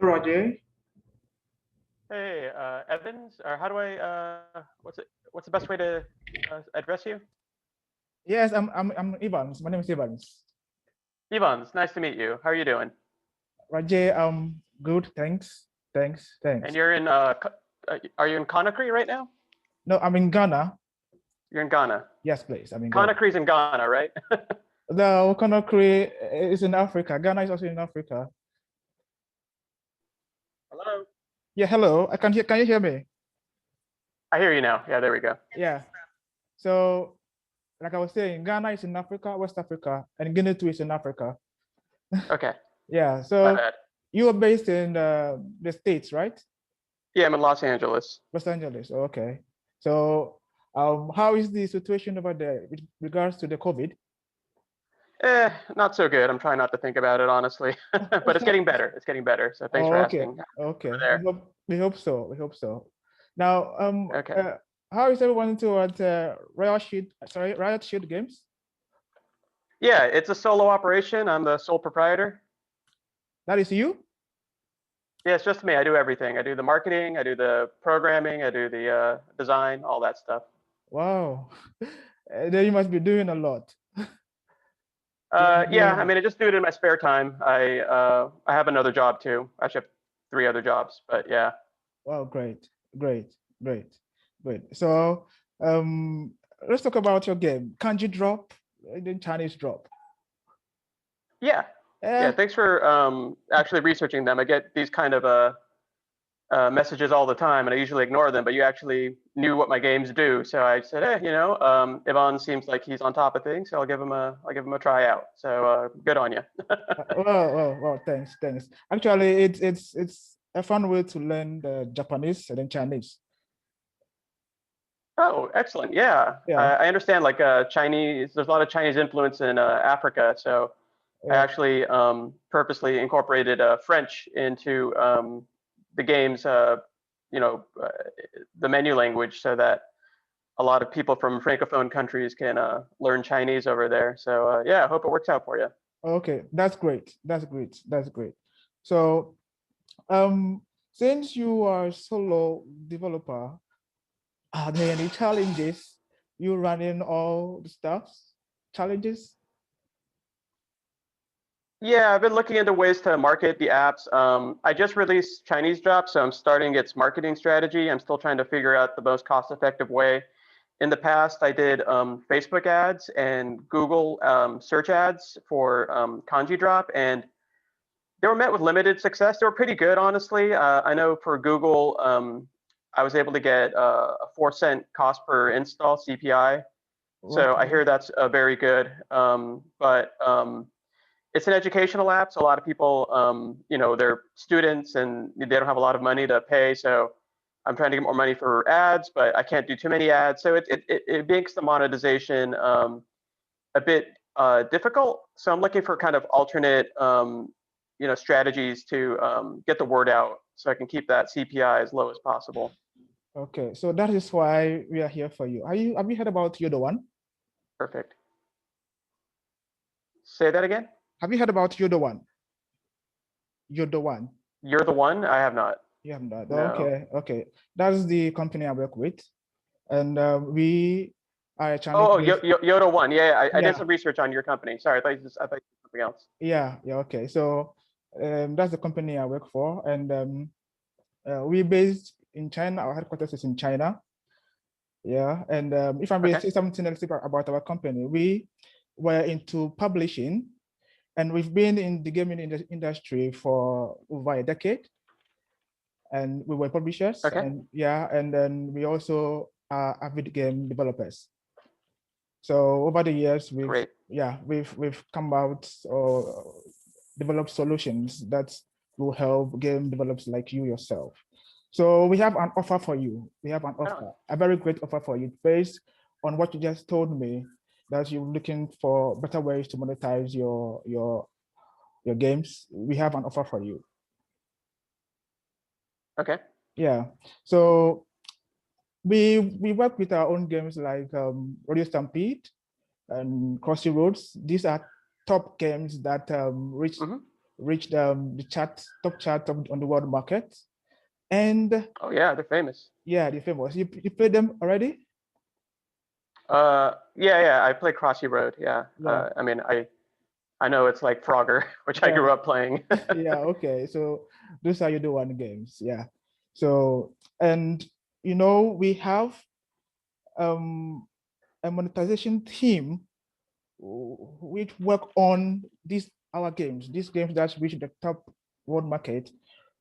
Rajay. Hey, Evans, or how do I, what's the best way to address you? Yes, I'm Evans. My name is Evans. Evans, nice to meet you. How are you doing? Rajay, good. Thanks. Thanks. And Thanks. you're in, are you in Conakry right now? No, I'm in Ghana. You're in Ghana. Yes, please. I'm in Ghana. Conakry's in Ghana, right? The Conakry is in Africa. Ghana is also in Africa. Hello? Yeah, hello. I can hear. Can you hear me? I hear you now. Yeah, there we go. Yeah. So, like I was saying, Ghana is in Africa, West Africa, and Guinea too is in Africa. Okay, Yeah. my So bad. you are based in the States, right? Yeah, I'm in Los Angeles. Los Angeles. Okay. So, how is the situation over there with regards to the COVID? Not so good. I'm trying not to think about it, honestly. But it's getting better. It's getting better. So thanks for Oh, okay. asking over Okay. there. We hope so. We hope so. Now, Okay. how is everyone to at Riot Shield Games? Yeah, it's a solo operation. I'm the sole proprietor. That is you? Yeah, it's just me. I do everything. I do the marketing, I do the programming, I do the design, all that stuff. Wow. Then you must be doing a lot. Yeah, I mean, I just do it in my spare time. I have another job too. I actually have three other jobs, but yeah. Wow, great, great, great, great. So, um, let's talk about your game. Kanji drop, then Chinese drop. Yeah, yeah. Eh, Thanks for actually researching them. I get these kind of messages all the time, and I usually ignore them. But you actually knew what my games do, so I said, hey, Ivan seems like he's on top of things, so I'll give him a try out. So good on you. well, thanks, thanks. Actually, it's a fun way to learn the Japanese and then Chinese. Oh, excellent. Yeah. Yeah, I understand like Chinese, there's a lot of Chinese influence in Africa. So I yeah. actually purposely incorporated French into the game's, you know, uh, the menu language so that a lot of people from Francophone countries can learn Chinese over there. So yeah, I hope it works out for you. Okay, that's great. That's great. That's great. So, um, since you are a solo developer, are there any challenges you running all the stuff? Challenges? Yeah, I've been looking into ways to market the apps. I just released Chinese Drop, so I'm starting its marketing strategy. I'm still trying to figure out the most cost-effective way. In the past, I did Facebook ads and Google search ads for Kanji Drop, and they were met with limited success. They were pretty good, honestly. I know for Google, I was able to get a 4 cent cost per install CPI. So I Okay. hear that's very good. But it's an educational app, so a lot of people, they're students and they don't have a lot of money to pay. So I'm trying to get more money for ads, but I can't do too many ads. So it makes the monetization a bit difficult. So I'm looking for kind of alternate, strategies to get the word out, so I can keep that CPI as low as possible. Okay. So that is why we are here for you. Have you heard about YODO1? Perfect. Say that again. Have you heard about YODO1? YODO1. You're the one. I have not. You have not. No. Okay. Okay. That's the company I work with. And we are a Chinese Oh, based. YODO1. Yeah, yeah, I did Yeah. some research on your company. Sorry, I thought you said something else. Yeah. Yeah. Okay. So that's the company I work for. And we based in China. Our headquarters is in China. Yeah. And if I may Okay. say something else about our company, we were into publishing, and we've been in the gaming industry for over a decade. And we were publishers, Okay. and yeah, and then we also are avid game developers. So over the years, Great. we've come out or developed solutions that will help game developers like you yourself. So we have an offer for you. We have an Right on. offer, a very great offer for you, based on what you just told me, that you're looking for better ways to monetize your games. We have an offer for you. Okay. Yeah. So we work with our own games like Radio Stampede and Crossy Roads. These are top games that reach Mm-hmm. reached the top chart on the world market. And Oh yeah, they're famous. yeah, they're famous. You played them already? Yeah, I play Crossy Road. Yeah. Yeah, I mean, I know it's like Frogger, which I yeah, grew up playing. yeah. Okay, so those are YODO1 games. Yeah. So, and we have a monetization team which work on these games that reach the top world market.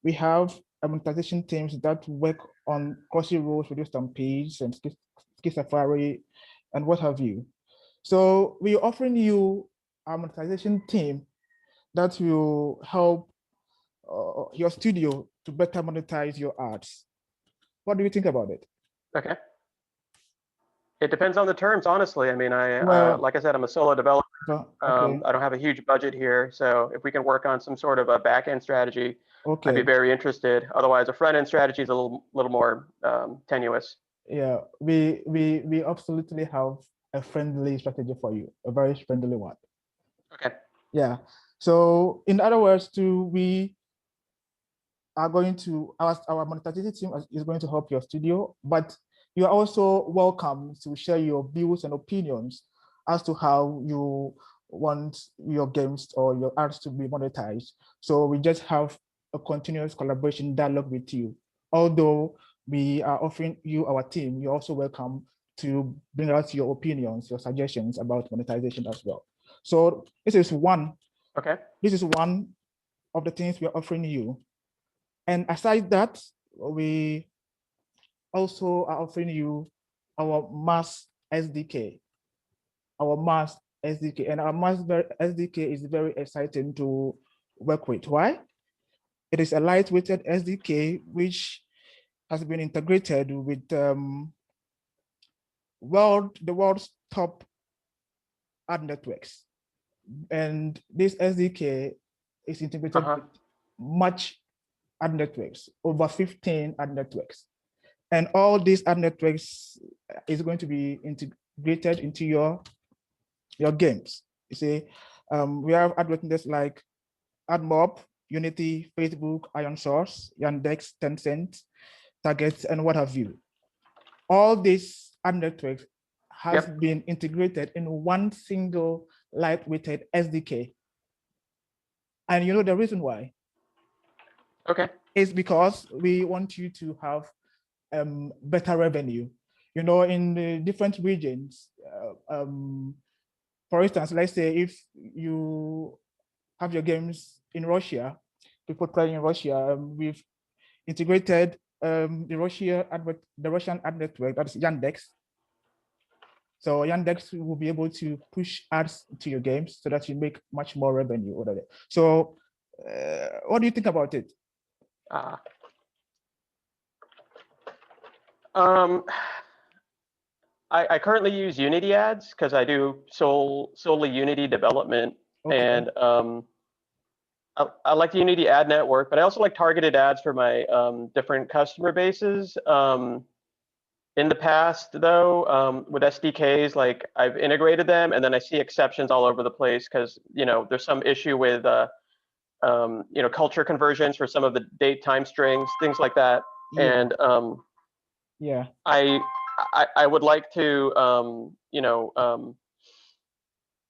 We have a monetization teams that work on Crossy Roads, Reduce Stampedes, and Ski Safari, and what have you. So we're offering you a monetization team that will help your studio to better monetize your ads. What do you think about it? Okay. It depends on the terms, honestly. I mean, Well, like I said, I'm a solo developer. okay, I don't have a huge budget here, so if we can work on some sort of a back-end strategy, I'd be okay. very interested. Otherwise, a front-end strategy is a little more tenuous. Yeah, we absolutely have a friendly strategy for you, a very friendly one. Okay. Yeah. So in other words, we are going to our monetization team is going to help your studio, but you are also welcome to share your views and opinions as to how you want your games or your arts to be monetized. So we just have a continuous collaboration dialogue with you. Although we are offering you our team, you're also welcome to bring out your opinions, your suggestions about monetization as well. So this is one Okay. of the things we are offering you. And aside that, we also are offering you our mass SDK, our mass SDK. And our mass SDK is very exciting to work with. Why? It is a lightweighted SDK which has been integrated with the world's top ad networks. And this SDK is integrated with much ad networks, over 15 ad networks. And all these ad networks is going to be integrated into your games. You see, we have ad networks like AdMob, Unity, Facebook, Iron Source, Yandex, Tencent, Target, and what have you. All these ad networks has been integrated in one single lightweighted SDK. And you know the reason why? Okay. Is because we want you to have better revenue. In the different regions, for instance, let's say if you have your games in Russia, people playing in Russia, we've integrated the Russian ad network, that's Yandex. So Yandex will be able to push ads to your games so that you make much more revenue out of it. So what do you think about it? I currently use Unity ads because I do solely Unity development. Okay. And I like the Unity ad network, but I also like targeted ads for my different customer bases. In the past, though, with SDKs, like I've integrated them, and then I see exceptions all over the place because there's some issue with culture conversions for some of the date time strings, things like that. Yeah. And yeah, I would like to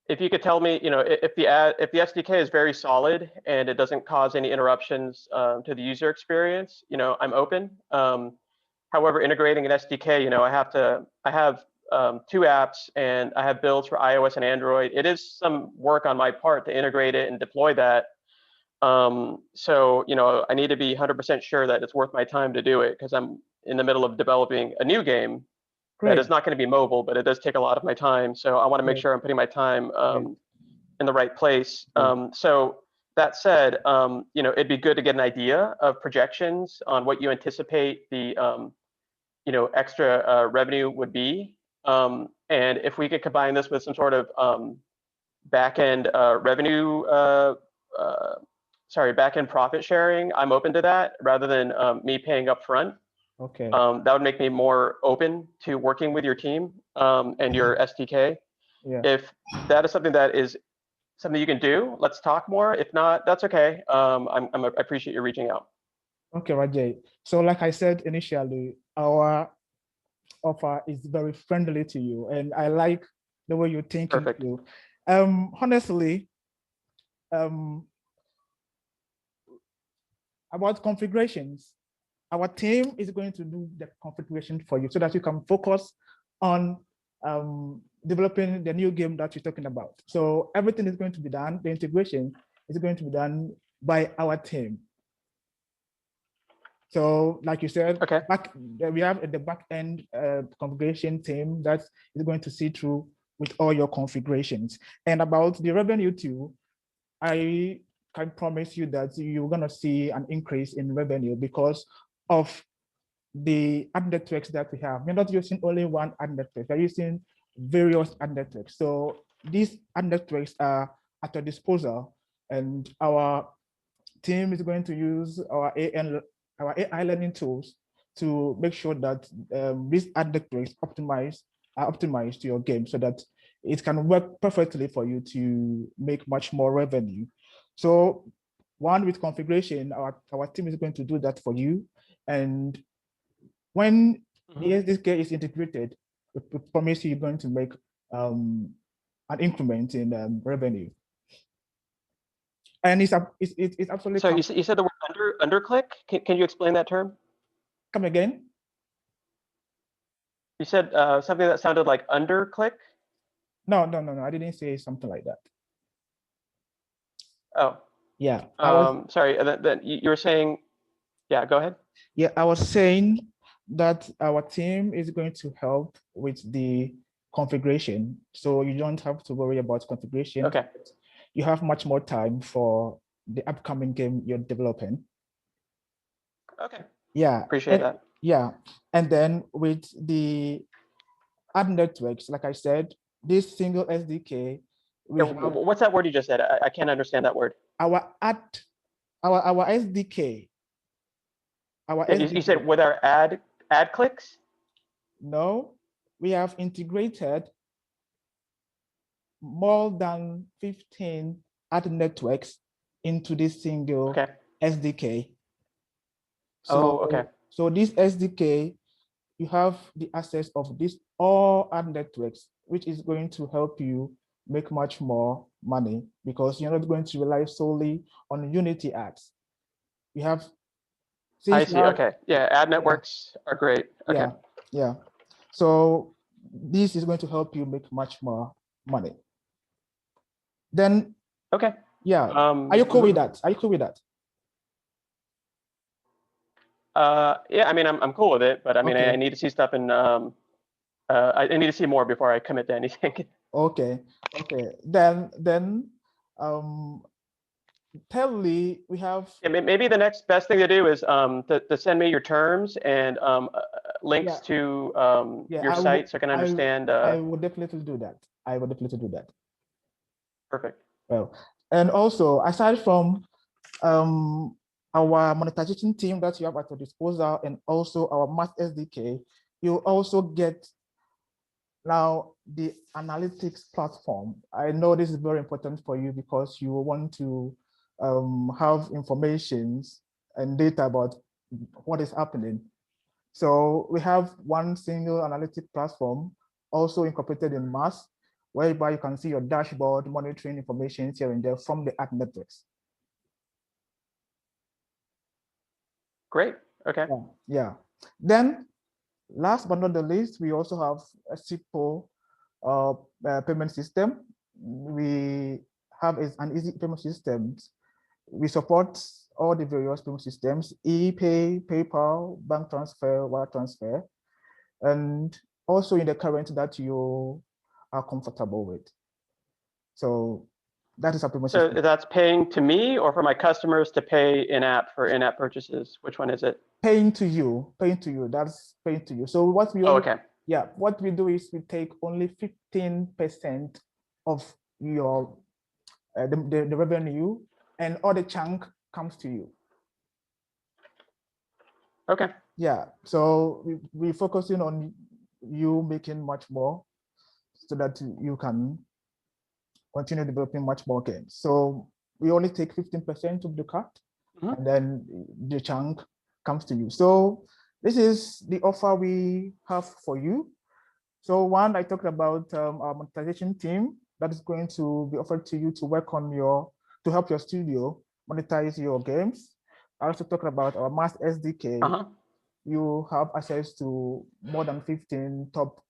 if you could tell me, if the SDK is very solid and it doesn't cause any interruptions to the user experience, I'm open. However, integrating an SDK, I have 2 apps and I have builds for iOS and Android. It is some work on my part to integrate it and deploy that. So, I need to be 100% sure that it's worth my time to do it because I'm in the middle of developing a new game that is not going to be mobile, but it does take a lot of my time. So I want to make sure I'm putting my time in the right place. So that said, it'd be good to get an idea of projections on what you anticipate the extra revenue would be. And if we could combine this with some sort of back-end revenue, back-end profit sharing, I'm open to that rather than me paying up front. Okay. That would make me more open to working with your team and your SDK. Yeah. If that is something that is something you can do, let's talk more. If not, that's okay. I appreciate you reaching out. Okay, Rajay. So like I said initially, our offer is very friendly to you, and I like the way you're thinking Perfect. too. Honestly, about configurations, our team is going to do the configuration for you so that you can focus on developing the new game that you're talking about. So everything is going to be done. The integration is going to be done by our team. So like you said, Okay. we have the back end configuration team that is going to see through with all your configurations. And about the revenue too, I can promise you that you're going to see an increase in revenue because of the ad networks that we have. We're not using only one ad network, we're using various ad networks. So these ad networks are at your disposal, and our team is going to use our AI learning tools to make sure that these ad networks are optimized to your game so that it can work perfectly for you to make much more revenue. So one, with configuration, our team is going to do that for you. And when the SDK is integrated, we promise you're going to make an increment in revenue. And it's absolutely. So you said the word underclick. Can you explain that term? Come again? You said something that sounded like underclick. No. I didn't say something like that. Oh. Yeah. Sorry. Then you were saying. Yeah. Go ahead. Yeah, I was saying that our team is going to help with the configuration, so you don't have to worry about configuration. Okay. You have much more time for the upcoming game you're developing. Okay. Yeah. Appreciate that. Yeah. And then with the ad networks, like I said, this single SDK, What's that word you just said? I can't understand that word. Our SDK. You said with our ad clicks? No, we have integrated more than 15 ad networks into this single SDK. So, okay. So this SDK, you have the access of this all ad networks, which is going to help you make much more money because you're not going to rely solely on Unity ads. You have. I see. Okay. Yeah. Ad networks are great. Okay. Yeah. So this is going to help you make much more money. Then. Okay. Yeah. Are you cool with that? Are you cool with that? Yeah. I mean, I'm cool with it, but I mean, I need to see stuff and I need to see more before I commit to anything. Okay. Then tell Lee we have. Yeah, maybe the next best thing to do is to send me your terms and links to your site so I can understand. I will definitely do that. Perfect. Well, and also aside from our monetization team that you have at your disposal and also our Math SDK, you also get now the analytics platform. I know this is very important for you because you want to have information and data about what is happening. So we have one single analytic platform also incorporated in Math, whereby you can see your dashboard monitoring information here and there from the ad networks. Great. Okay. Yeah. Then last but not the least, we also have a simple payment system. We have an easy payment system. We support all the various payment systems: ePay, PayPal, bank transfer, wire transfer, and also in the currency that you are comfortable with. So that is a payment system. So that's paying to me or for my customers to pay in-app for in-app purchases? Which one is it? Paying to you. That's paying to you. So what we what we do is we take only 15% of your the revenue, and all the chunk comes to you. Okay. Yeah. So we're focusing on you making much more so that you can continue developing much more games. So we only take 15% of the cut, and then the chunk comes to you. So this is the offer we have for you. So one, I talked about our monetization team that is going to be offered to you to work on to help your studio monetize your games. I also talked about our Mass SDK. You have access to more than 15 top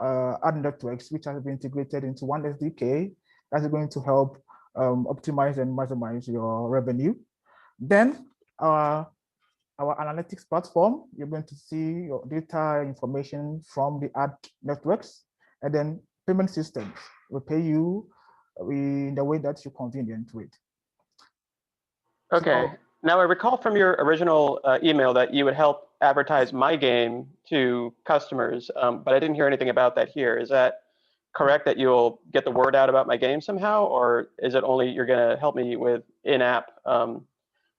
ad networks, which have been integrated into one SDK. That's going to help optimize and maximize your revenue. Then our analytics platform, you're going to see your data information from the ad networks, and then payment systems will pay you in the way that you're convenient with. Okay. Now I recall from your original email that you would help advertise my game to customers, but I didn't hear anything about that here. Is that correct, that you'll get the word out about my game somehow, or is it only you're going to help me with in-app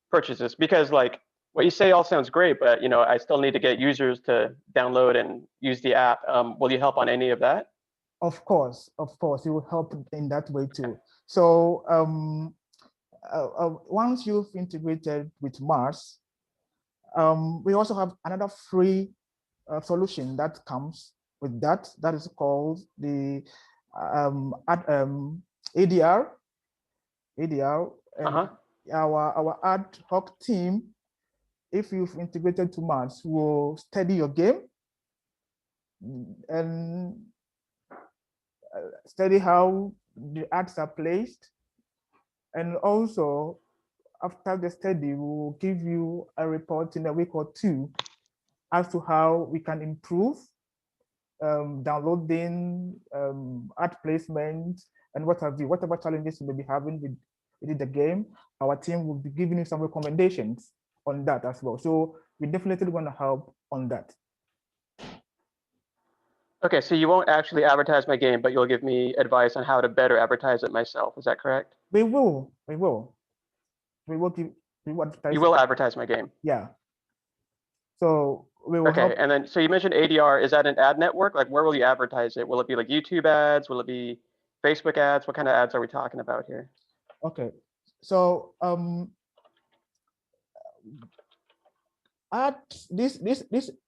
purchases? Because like what you say all sounds great, but I still need to get users to download and use the app. Will you help on any of that? Of course, it will help in that way too. So once you've integrated with Mars, we also have another free solution that comes with that. That is called the ADR. And our ad hoc team, if you've integrated to Mars, will study your game and study how the ads are placed. And also, after the study, we will give you a report in a week or two as to how we can improve downloading, ad placement, and what have you. Whatever challenges you may be having with the game, our team will be giving you some recommendations on that as well. So we're definitely going to help on that. Okay, so you won't actually advertise my game, but you'll give me advice on how to better advertise it myself. Is that correct? We will advertise. You will advertise my game. Yeah. So we will. Okay, and then so you mentioned ADR. Is that an ad network? Like, where will you advertise it? Will it be like YouTube ads? Will it be Facebook ads? What kind of ads are we talking about here? Okay, so these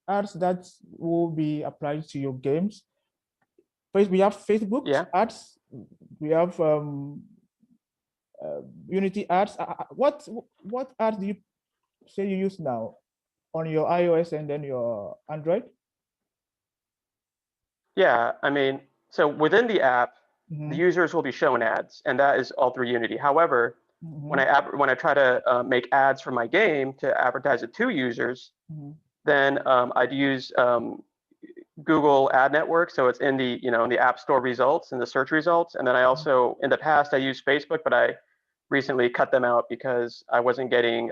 ads that will be applied to your games. First, we have Facebook ads. We have Unity ads. What ads do you say you use now on your iOS and then your Android? Yeah, I mean, so within the app, the users will be shown ads, and that is all through Unity. However, when I try to make ads for my game to advertise it to users, then I'd use Google Ad Network, so it's in the in the App Store results and the search results. And then I also in the past I used Facebook, but I recently cut them out because I wasn't getting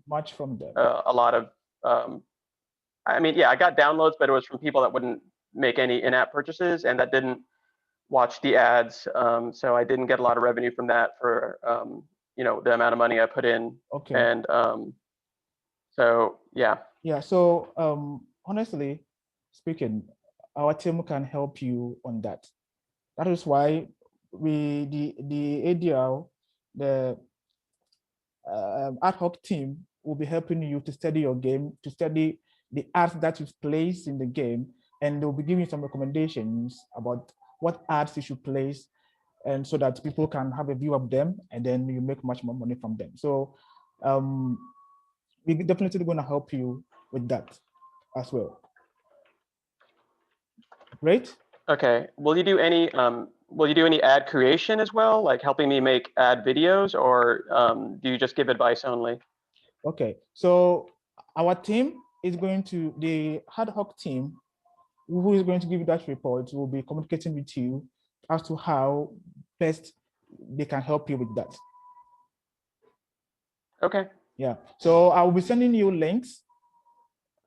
much from them. A lot of I mean, yeah, I got downloads, but it was from people that wouldn't make any in-app purchases and that didn't watch the ads. So I didn't get a lot of revenue from that for the amount of money I put in. Okay. And so yeah. Yeah. So honestly speaking, our team can help you on that. That is why the ADL, the ad hoc team will be helping you to study your game, to study the ads that you've placed in the game, and they'll be giving you some recommendations about what ads you should place, and so that people can have a view of them, and then you make much more money from them. So we're definitely going to help you with that as well. Great. Okay. Will you do any ad creation as well, like helping me make ad videos, or do you just give advice only? Okay. So our team is going to, the ad hoc team who is going to give you that report will be communicating with you as to how best they can help you with that. Okay. Yeah. So I will be sending you links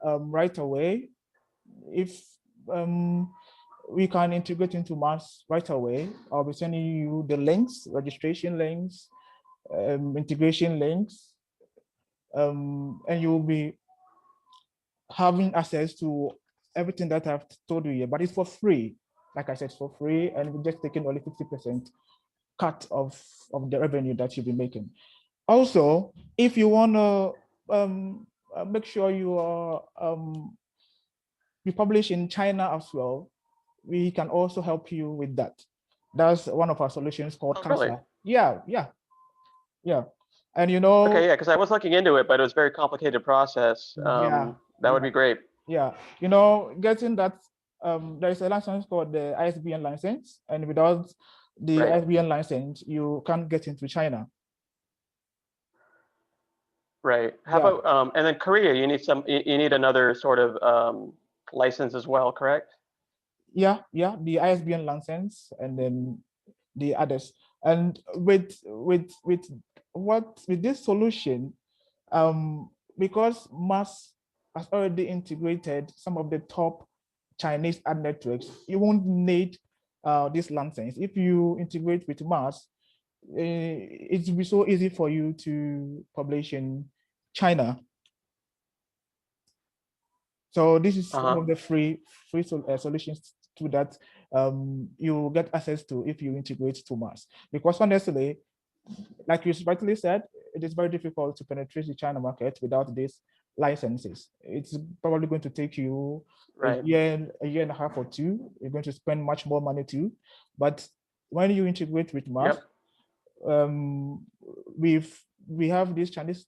right away. If we can integrate into Mars right away, I'll be sending you the links, registration links, integration links, and you will be having access to everything that I've told you here, but it's for free. Like I said, it's for free, and we're just taking only 50% cut of the revenue that you'll be making. Also, if you want to make sure you are you publish in China as well, we can also help you with that. That's one of our solutions called Oh, really? CASA. Yeah. And you know, Okay, yeah, because I was looking into it, but it was a very complicated process. That would be great. Yeah, you know, getting that there is a license called the ISBN license, and without the Right. ISBN license, you can't get into China. Right. How Yeah. about and then Korea? You need another sort of license as well, correct? Yeah, the ISBN license, and then the others. And with this solution, because Mars has already integrated some of the top Chinese ad networks, you won't need this license. If you integrate with Mars, it will be so easy for you to publish in China. So this is one of the free solutions to that you get access to if you integrate to Mars. Because honestly, like you rightly said, it is very difficult to penetrate the China market without these licenses. It's probably going to take you Right. a year and a half or two. You're going to spend much more money too. But when you integrate with Mars, we have these Chinese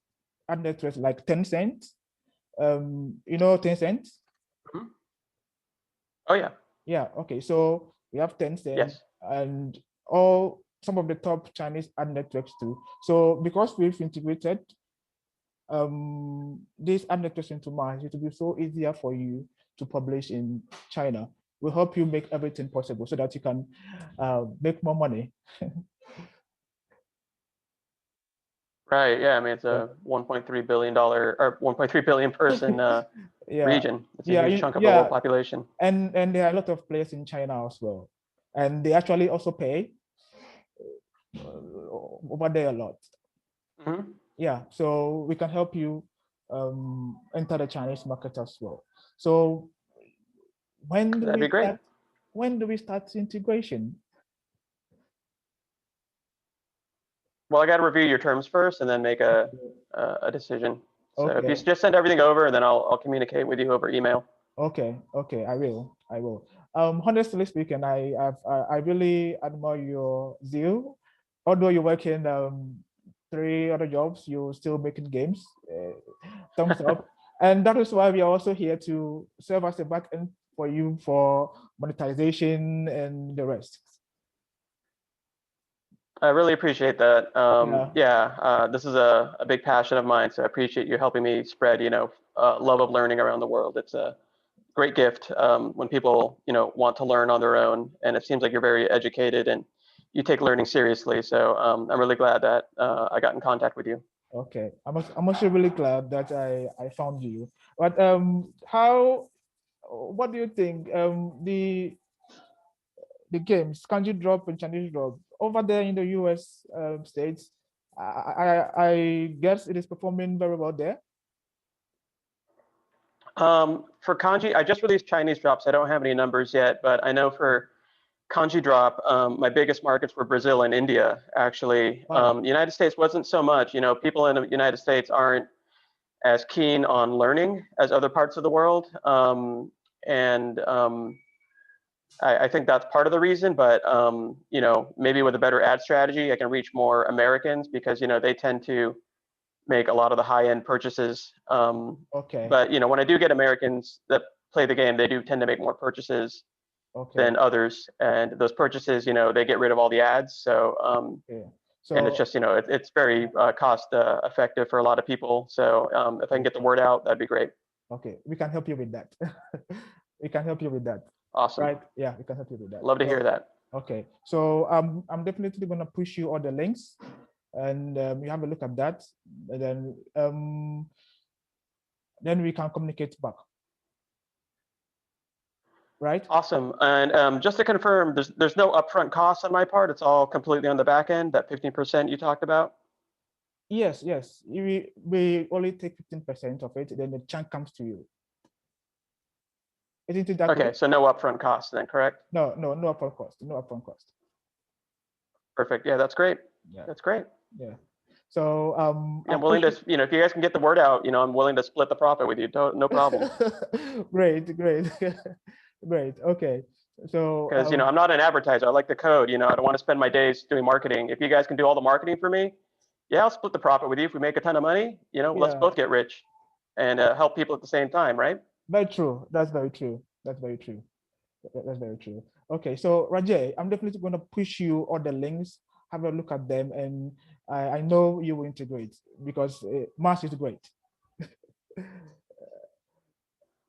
ad networks like Tencent. You know Tencent? Mm-hmm. Oh yeah. Yeah. Okay. So we have Tencent, yes, and some of the top Chinese ad networks too. So because we've integrated these ad networks into Mars, it will be so easier for you to publish in China. We'll help you make everything possible so that you can make more money. Right. Yeah. I mean, it's a $1.3 billion or 1.3 billion person region. It's a huge chunk of the world population. And there are a lot of players in China as well, and they actually also pay over there a lot. Mm-hmm. Yeah, so we can help you enter the Chinese market as well. So that'd be great. When do we start integration? Well, I got to review your terms first and then make a decision. So Okay. if you just send everything over, and then I'll communicate with you over email. Okay, I will. Honestly speaking, I really admire your zeal. Although you're working 3 other jobs, you're still making games. Thumbs up. And that is why we are also here to serve as a back end for you for monetization and the rest. I really appreciate that. This is a big passion of mine, so I appreciate you helping me spread, love of learning around the world. It's a great gift when people, want to learn on their own, and it seems like you're very educated and you take learning seriously. So I'm really glad that I got in contact with you. Okay, I'm also really glad that I found you. But what do you think? The games, kanji drop and Chinese drop over there in the US states, I guess it is performing very well there. For kanji, I just released Chinese drops. I don't have any numbers yet, but I know for kanji drop, my biggest markets were Brazil and India, actually. Wow. The United States wasn't so much. People in the United States aren't as keen on learning as other parts of the world. I think that's part of the reason, but maybe with a better ad strategy, I can reach more Americans because they tend to make a lot of the high-end purchases. Okay. But when I do get Americans that play the game, they do tend to make more purchases than others, and those purchases, they get rid of all the ads. So, and it's just it's very cost effective for a lot of people. So if I can get the word out, that'd be great. Okay, we can help you with that. We can help you with that. Awesome. Right? Yeah, we can help you with that. Love to hear that. Okay, so I'm definitely going to push you all the links, and you have a look at that, and then we can communicate back. Right? Awesome. And just to confirm, there's no upfront costs on my part. It's all completely on the back end. That 15% you talked about. Yes. We only take 15% of it, then the chunk comes to you. Isn't it that okay? Way? So no upfront cost then, correct? No upfront cost. No upfront cost. Perfect. Yeah, that's great. Yeah, That's great. yeah. So I'm willing to, you know, if you guys can get the word out, you know, I'm willing to split the profit with you. No problem. Great, great, great. Okay, so Because, you know, I'm not an advertiser. I like the code. You know, I don't want to spend my days doing marketing. If you guys can do all the marketing for me, yeah, I'll split the profit with you. If we make a ton of money, you know, let's yeah, both get rich and help people at the same time, right? very true. That's very true. That's very true. That's very true. Okay, so Rajay, I'm definitely going to push you all the links. Have a look at them, and I know you will integrate because Mars is great.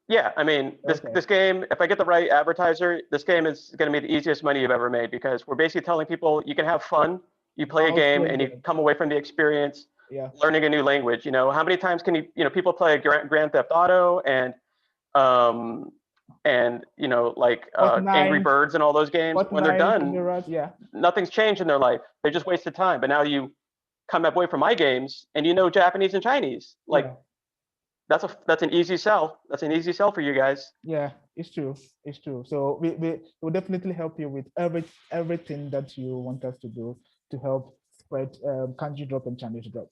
Yeah, I mean, Okay. this game, if I get the right advertiser, this game is going to be the easiest money you've ever made because we're basically telling people you can have fun, you play a I'll game, play and you game. come away from the experience Yeah. learning a new language. You know, how many times can you know, people play Grand Theft Auto um, and you know, like Angry Fortnite, Birds and all those games. When they're Fortnite, done, Mirage, yeah. nothing's changed in their life. They just wasted time. But now you come away from my games and you know Japanese and Chinese. Like Yeah. that's an easy sell. That's an easy sell for you guys. Yeah, it's true. It's true. So we will definitely help you with everything that you want us to do to help spread kanji drop and Chinese drop.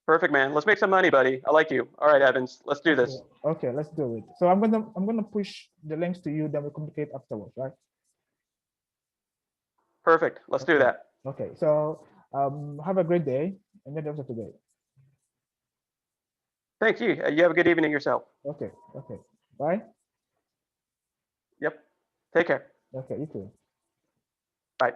Perfect, man. Let's make some money, buddy. I like you. All right, Evans, let's do Okay. this. Okay, let's do it. So I'm gonna push the links to you, then we communicate afterwards, right? Perfect. Let's do Okay. that. Okay. So have a great day and then also today. Thank you. You have a good evening yourself. Okay. Okay. Bye. Yep. Take care. Okay, you too. Bye.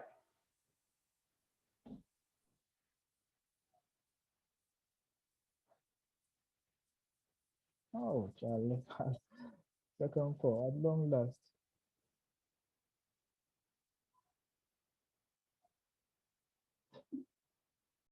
Oh, Charlie. Second call at long last.